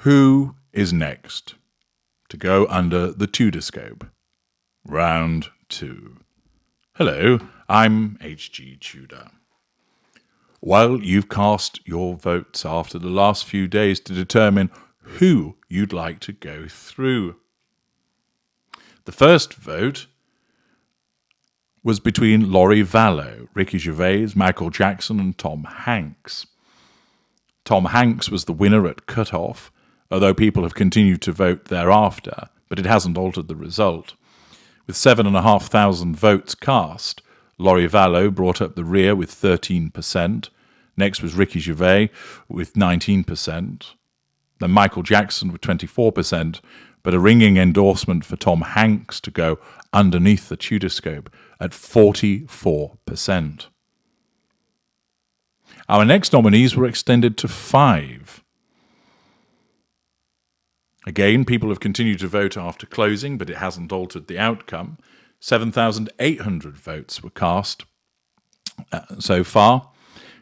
Who is next to go under the Tudorscope? Round 2. Hello, I'm HG Tudor. Well, you've cast your votes after the last few days to determine who you'd like to go through. The first vote was between Laurie Vallow, Ricky Gervais, Michael Jackson and Tom Hanks. Tom Hanks was the winner at cut-off, although people have continued to vote thereafter, but it hasn't altered the result. With 7,500 votes cast, Laurie Vallow brought up the rear with 13%. Next was Ricky Gervais with 19%. Then Michael Jackson with 24%, but a ringing endorsement for Tom Hanks to go underneath the Tudorscope at 44%. Our next nominees were extended to 5. Again, people have continued to vote after closing, but it hasn't altered the outcome. 7,800 votes were cast so far.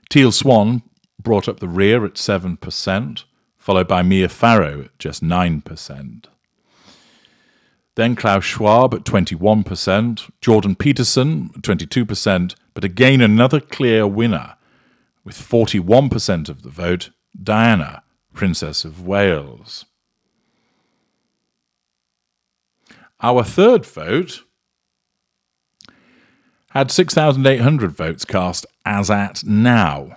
Teal Swan brought up the rear at 7%, followed by Mia Farrow at just 9%. Then Klaus Schwab at 21%, Jordan Peterson at 22%, but again another clear winner with 41% of the vote, Diana, Princess of Wales. Our third vote had 6,800 votes cast as at now.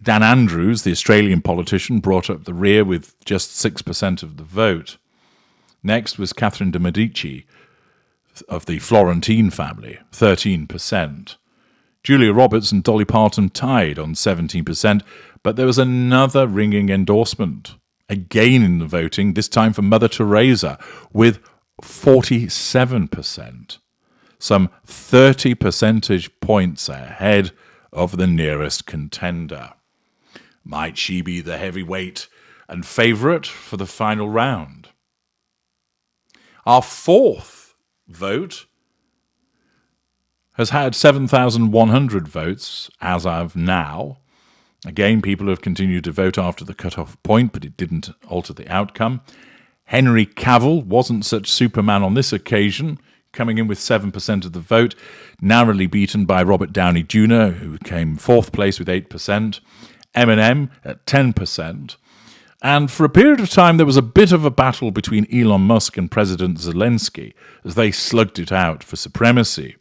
Dan Andrews, the Australian politician, brought up the rear with just 6% of the vote. Next was Catherine de Medici of the Florentine family, 13%. Julia Roberts and Dolly Parton tied on 17%, but there was another ringing endorsement, again in the voting, this time for Mother Teresa, with 47%, some 30 percentage points ahead of the nearest contender. Might she be the heavyweight and favourite for the final round? Our fourth vote has had 7,100 votes as of now. Again, people have continued to vote after the cut-off point, but it didn't alter the outcome. Henry Cavill wasn't such Superman on this occasion, coming in with 7% of the vote, narrowly beaten by Robert Downey Jr., who came fourth place with 8%, Eminem at 10%. And for a period of time, there was a bit of a battle between Elon Musk and President Zelensky as they slugged it out for supremacy.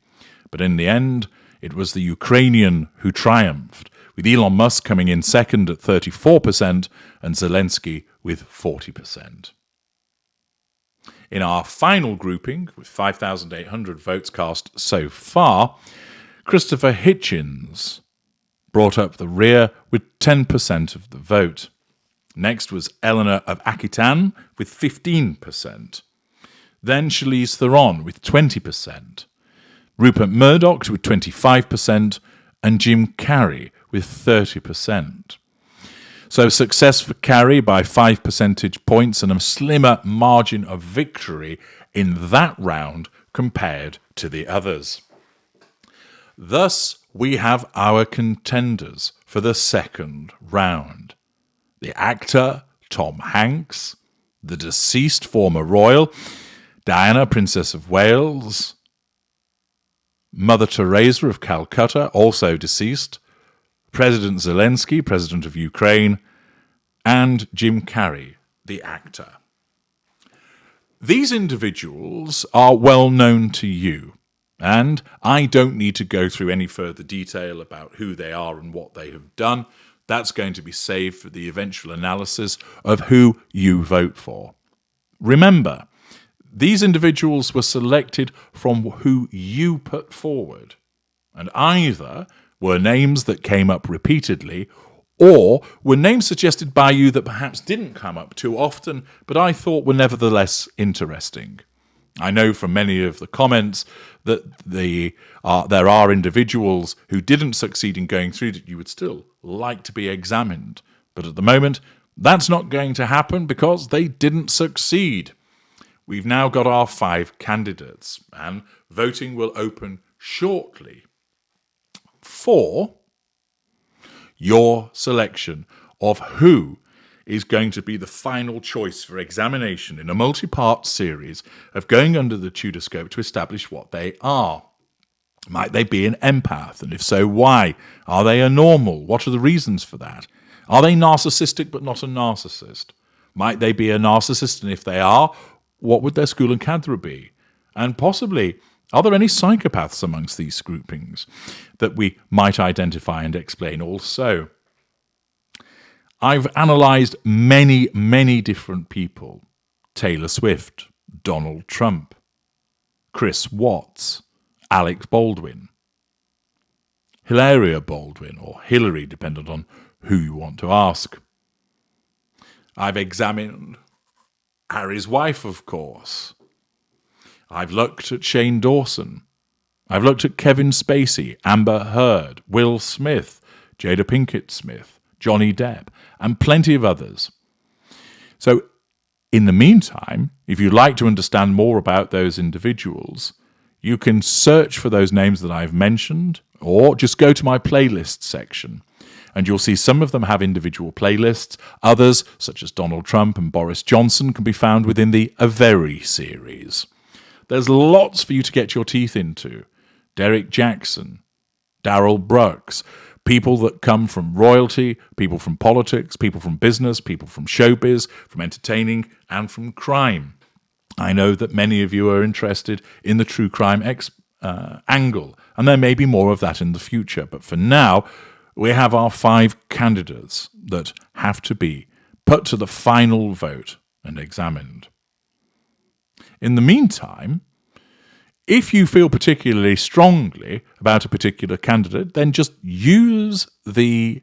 But in the end, it was the Ukrainian who triumphed, with Elon Musk coming in second at 34% and Zelensky with 40%. In our final grouping, with 5,800 votes cast so far, Christopher Hitchens brought up the rear with 10% of the vote. Next was Eleanor of Aquitaine with 15%. Then Charlize Theron with 20%. Rupert Murdoch with 25%. And Jim Carrey with 30%. So success for Carrey by 5 percentage points and a slimmer margin of victory in that round compared to the others. Thus, we have our contenders for the second round. The actor, Tom Hanks, the deceased former royal, Diana, Princess of Wales, Mother Teresa of Calcutta, also deceased, President Zelensky, President of Ukraine, and Jim Carrey, the actor. These individuals are well known to you, and I don't need to go through any further detail about who they are and what they have done. That's going to be saved for the eventual analysis of who you vote for. Remember, these individuals were selected from who you put forward, and either were names that came up repeatedly, or were names suggested by you that perhaps didn't come up too often, but I thought were nevertheless interesting. I know from many of the comments that there are individuals who didn't succeed in going through that you would still like to be examined. But at the moment, that's not going to happen because they didn't succeed. We've now got our 5 candidates, and voting will open shortly for your selection of who is going to be the final choice for examination in a multi-part series of going under the Tudorscope to establish what they are. Might they be an empath? And if so, why? Are they a normal? What are the reasons for that? Are they narcissistic but not a narcissist? Might they be a narcissist? And if they are, what would their school and cadre be? And possibly, are there any psychopaths amongst these groupings that we might identify and explain also? I've analysed many, many different people. Taylor Swift, Donald Trump, Chris Watts, Alec Baldwin, Hilaria Baldwin, or Hillary, depending on who you want to ask. I've examined Harry's wife, of course. I've looked at Shane Dawson. I've looked at Kevin Spacey, Amber Heard, Will Smith, Jada Pinkett Smith, Johnny Depp, and plenty of others. So, in the meantime, if you'd like to understand more about those individuals, you can search for those names that I've mentioned, or just go to my playlist section, and you'll see some of them have individual playlists. Others, such as Donald Trump and Boris Johnson, can be found within the A Very series. There's lots for you to get your teeth into. Derek Jackson, Darrell Brooks, people that come from royalty, people from politics, people from business, people from showbiz, from entertaining, and from crime. I know that many of you are interested in the true crime angle, and there may be more of that in the future. But for now, we have our 5 candidates that have to be put to the final vote and examined. In the meantime, if you feel particularly strongly about a particular candidate, then just use the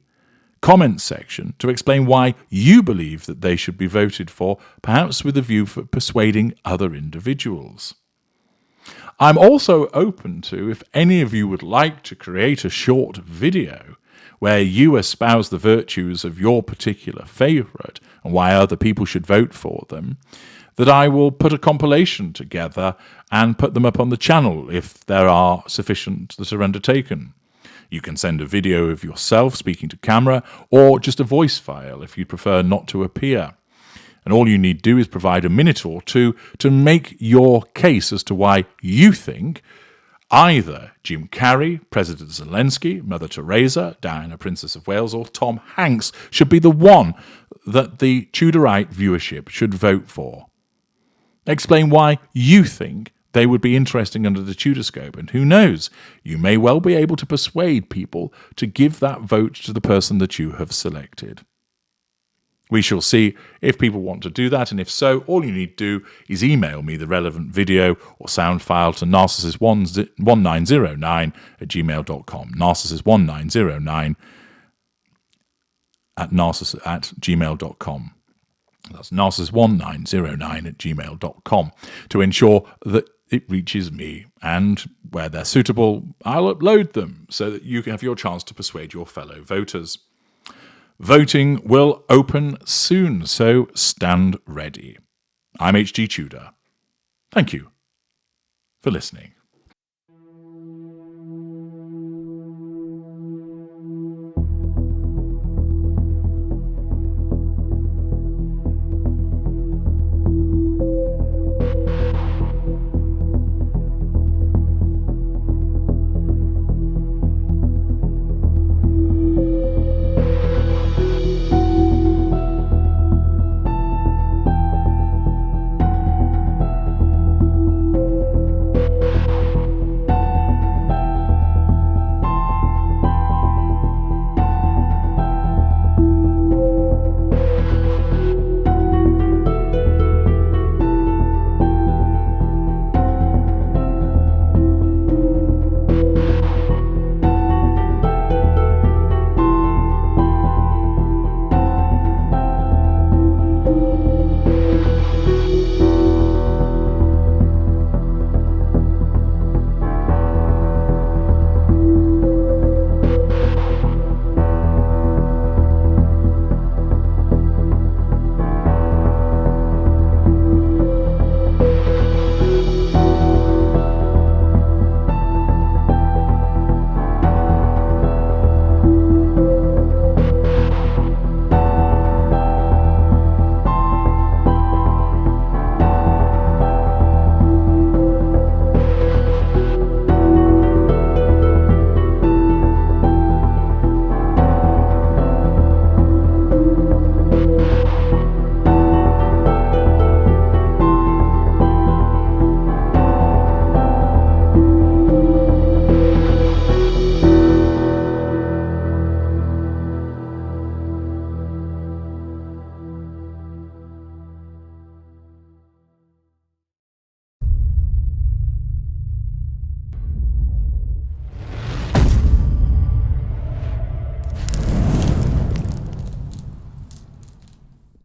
comments section to explain why you believe that they should be voted for, perhaps with a view for persuading other individuals. I'm also open to, if any of you would like to create a short video where you espouse the virtues of your particular favourite and why other people should vote for them, that I will put a compilation together and put them up on the channel if there are sufficient that are undertaken. You can send a video of yourself speaking to camera, or just a voice file if you prefer not to appear. And all you need do is provide a minute or two to make your case as to why you think either Jim Carrey, President Zelensky, Mother Teresa, Diana, Princess of Wales, or Tom Hanks should be the one that the Tudorite viewership should vote for. Explain why you think they would be interesting under the Tudorscope, and who knows, you may well be able to persuade people to give that vote to the person that you have selected. We shall see if people want to do that, and if so, all you need to do is email me the relevant video or sound file to narcissist1909 at gmail.com. Narcissist1909 at gmail.com. That's narcissist1909 at gmail.com to ensure that it reaches me, and where they're suitable, I'll upload them so that you can have your chance to persuade your fellow voters. Voting will open soon, so stand ready. I'm HG Tudor. Thank you for listening.